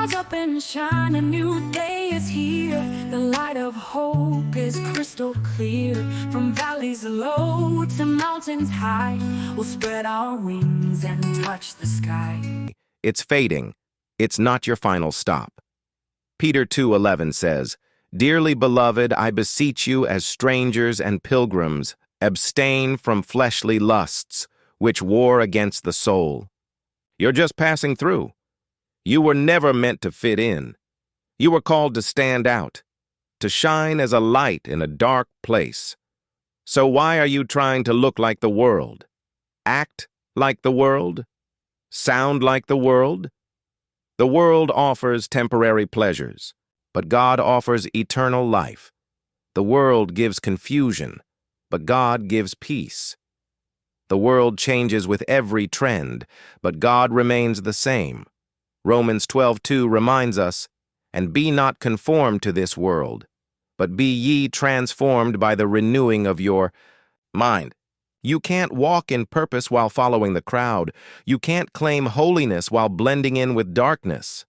Rise up and shine, a new day is here. The light of hope is crystal clear. From valleys low to mountains high, we'll spread our wings and touch the sky. It's fading. It's not your final stop. Peter 2:11 says, "Dearly beloved, I beseech you as strangers and pilgrims, abstain from fleshly lusts, which war against the soul." You're just passing through. You were never meant to fit in. You were called to stand out, to shine as a light in a dark place. So why are you trying to look like the world? Act like the world? Sound like the world? The world offers temporary pleasures, but God offers eternal life. The world gives confusion, but God gives peace. The world changes with every trend, but God remains the same. Romans 12:2 reminds us, "And be not conformed to this world, but be ye transformed by the renewing of your mind." You can't walk in purpose while following the crowd. You can't claim holiness while blending in with darkness.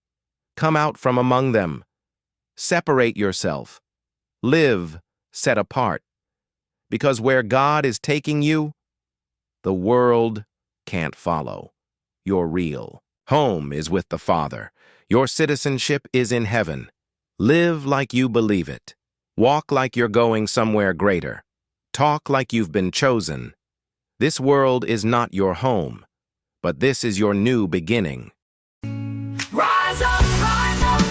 Come out from among them. Separate yourself. Live set apart. Because where God is taking you, the world can't follow. You're real. Home is with the Father. Your citizenship is in heaven. Live like you believe it. Walk like you're going somewhere greater. Talk like you've been chosen. This world is not your home, but this is your new beginning. Rise up,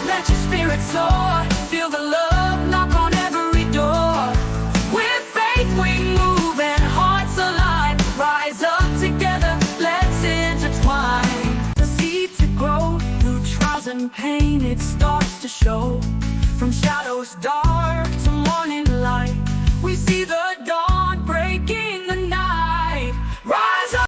let your spirit soar. Feel the love knock on every door. With faith we move and hearts align. Rise up together, let's intertwine. The seed to grow through trials and pain, it starts to show. From shadows dark